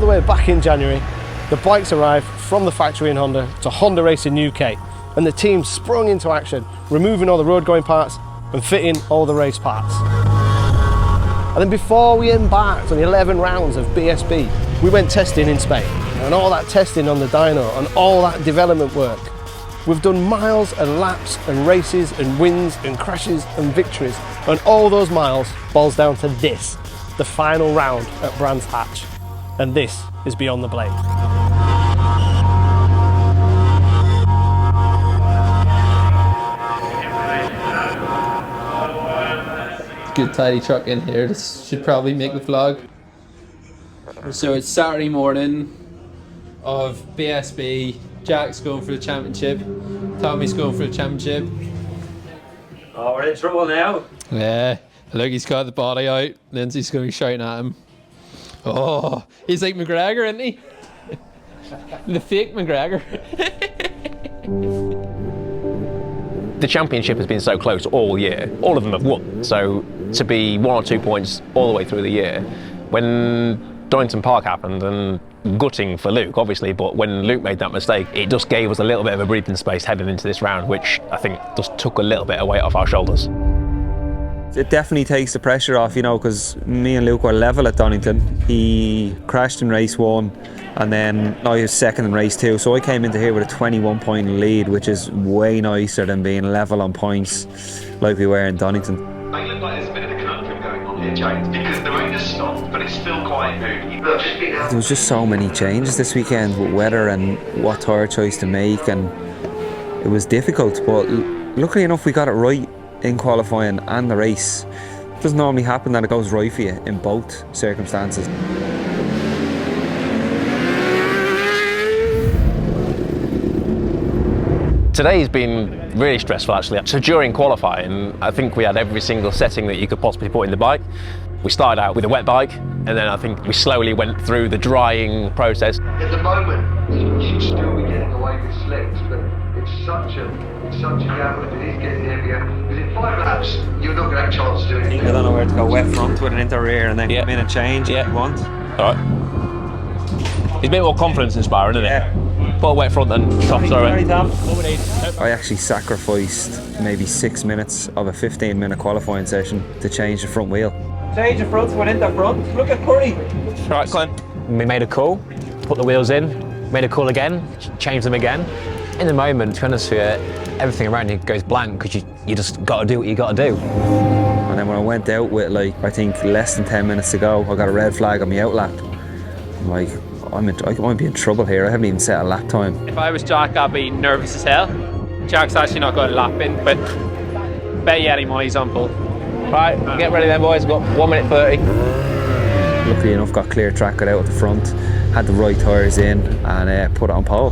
the way back in January, the bikes arrived from the factory in Honda to Honda Racing UK, and the team sprung into action, removing all the road going parts and fitting all the race parts. And then before we embarked on 11 rounds of BSB, we went testing in Spain, and all that testing on the dyno and all that development work. We've done miles and laps and races and wins and crashes and victories, and all those miles boils down to this, the final round at Brands Hatch. And this is Beyond the Blade. Good tidy truck in here. This should probably make the vlog. So it's Saturday morning of BSB. Jack's going for the championship. Tommy's going for the championship. Oh, we're in trouble now. Yeah, look, he's got the body out. Lindsay's going to be shouting at him. Oh, he's like McGregor, isn't he? The fake McGregor. The championship has been so close all year. All of them have won. So to be 1 or 2 points all the way through the year, when Donington Park happened, and gutting for Luke, obviously, but when Luke made that mistake, it just gave us a little bit of a breathing space heading into this round, which I think just took a little bit of weight off our shoulders. It definitely takes the pressure off, you know, because me and Luke were level at Donington. He crashed in race 1, and then I was second in race 2, so I came into here with a 21-point lead, which is way nicer than being level on points like we were in Donington. It looked like there's a bit of a conundrum going on here, James, because the rain has stopped, but it's still quite moody. There was just so many changes this weekend with weather and what tyre choice to make, and it was difficult, but luckily enough we got it right in qualifying and the race. It doesn't normally happen that it goes right for you in both circumstances. Today's been really stressful, actually. So during qualifying, I think we had every single setting that you could possibly put in the bike. We started out with a wet bike, and then I think we slowly went through the drying process. At the moment, you should still be getting away with slicks, but it's such a gamble if it is getting heavier. Because in 5 laps, you're not going to have a chance to do anything. I don't know where to go wet front with an inter rear and then come in and change if you want. All right. He's a bit more confidence inspiring, isn't it? Put a wet front and top, sorry. I actually sacrificed maybe 6 minutes of a 15-minute qualifying session to change the front wheel. Change the front, went in the front. Look at Curry. Right, Glenn. We made a call, put the wheels in, made a call again, changed them again. In the moment, to be honest with you, everything around you goes blank because you just got to do what you got to do. And then when I went out with, like, I think less than 10 minutes to go, I got a red flag on my out lap. I'm like, I might be in trouble here. I haven't even set a lap time. If I was Jack, I'd be nervous as hell. Jack's actually not got a lap in, but bet you any money he's on bull. Right, get ready then, boys. We've got 1 minute 30. Luckily enough, got clear track, got out at the front, had the right tyres in, and put it on pole.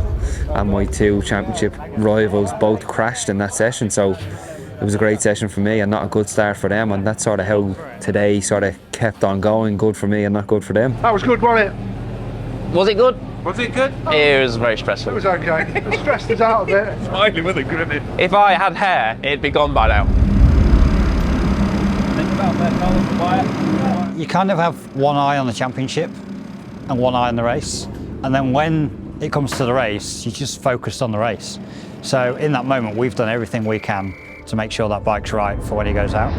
And my 2 championship rivals both crashed in that session, so it was a great session for me and not a good start for them. And that's sort of how today sort of kept on going, good for me and not good for them. That was good, wasn't it? Was it good? Was it good? It was very stressful. It was okay. It stressed us out a bit. Smiling with a grin. If I had hair, it'd be gone by now. You kind of have one eye on the championship and one eye on the race, and then when it comes to the race, you just focused on the race. So in that moment, we've done everything we can to make sure that bike's right for when he goes out.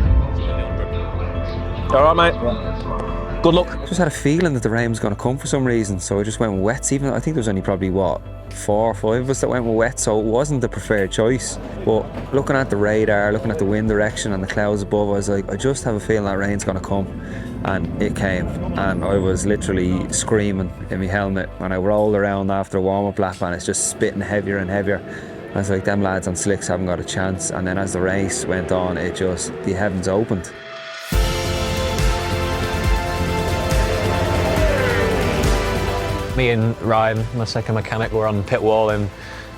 All right, mate. Good luck. I just had a feeling that the rain was going to come for some reason, so I just went with wets. Even I think there was only probably 4 or 5 of us that went with wet, so it wasn't the preferred choice. But looking at the radar, looking at the wind direction and the clouds above, I was like, I just have a feeling that rain's going to come. And it came, and I was literally screaming in my helmet when I rolled around after a warm-up lap, and it's just spitting heavier and heavier. I was like, them lads on slicks haven't got a chance. And then as the race went on, it just, the heavens opened. Me and Ryan, my second mechanic, were on pit wall and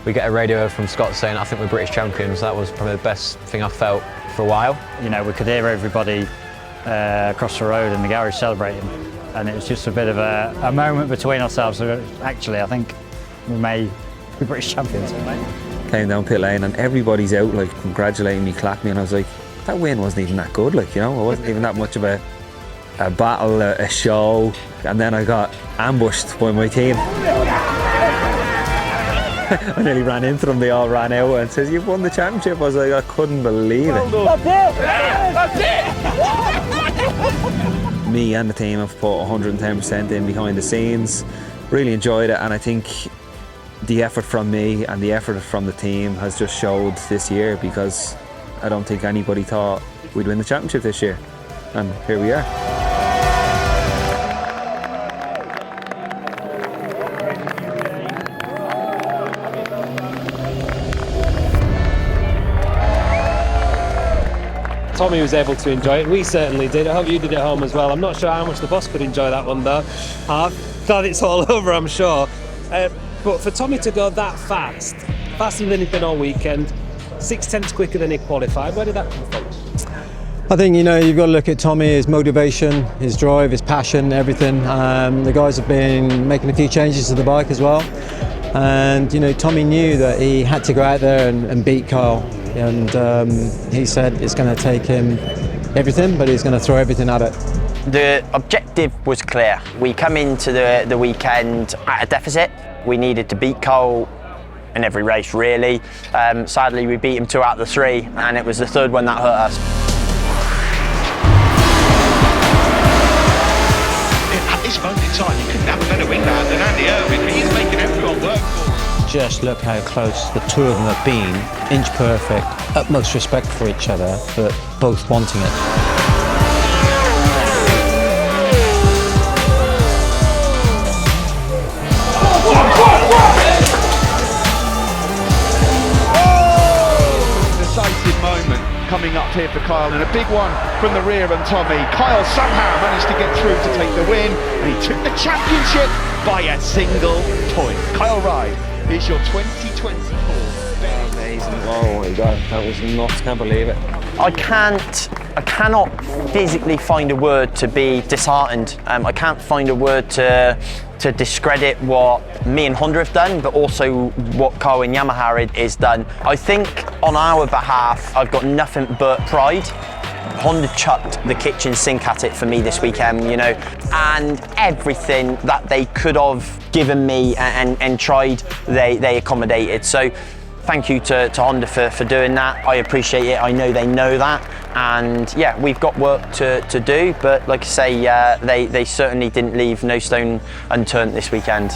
we get a radio from Scott saying, I think we're British champions. That was probably the best thing I've felt for a while. You know, we could hear everybody across the road in the garage celebrating, and it was just a bit of a moment between ourselves. So actually, I think we may be British champions. Came down pit lane and everybody's out like congratulating me, clapping me, and I was like, that win wasn't even that good, like, you know, it wasn't even that much of a a battle, a show, and then I got ambushed by my team. I nearly ran into them, they all ran out and says, "You've won the championship." I was like, I couldn't believe it. That's it! Me and the team have put 110% in behind the scenes. Really enjoyed it, and I think the effort from me and the effort from the team has just showed this year, because I don't think anybody thought we'd win the championship this year, and here we are. Tommy was able to enjoy it. We certainly did. I hope you did at home as well. I'm not sure how much the boss could enjoy that one though. I'm glad it's all over, I'm sure. But for Tommy to go that fast, faster than he'd been all weekend, 6/10 quicker than he qualified, where did that come from? I think, you know, you've got to look at Tommy, his motivation, his drive, his passion, everything. The guys have been making a few changes to the bike as well. And, you know, Tommy knew that he had to go out there and beat Kyle. And he said it's going to take him everything, but he's going to throw everything at it. The objective was clear. We come into the weekend at a deficit. We needed to beat Cole in every race, really. Sadly, we beat him 2 out of the 3, and it was the 3rd one that hurt us. At this moment in time, you couldn't have a better wingman than Andy Irvine. He's making everyone work for him. Just look how close the two of them have been, inch perfect, utmost respect for each other, but both wanting it. Decisive moment coming up here for Kyle, and a big one from the rear and Tommy. Kyle somehow managed to get through to take the win, and he took the championship by a single point. Kyle Ride is your 2024. Amazing. Oh my God, that was nuts, can't believe it. I cannot physically find a word to be disheartened. I can't find a word to discredit what me and Honda have done, but also what Kyle and Yamaha has done. I think on our behalf, I've got nothing but pride. Honda chucked the kitchen sink at it for me this weekend, you know, and everything that they could have given me and tried, they accommodated. So thank you to Honda for doing that. I appreciate it. I know they know that. And yeah, we've got work to do, but like I say, they certainly didn't leave no stone unturned this weekend.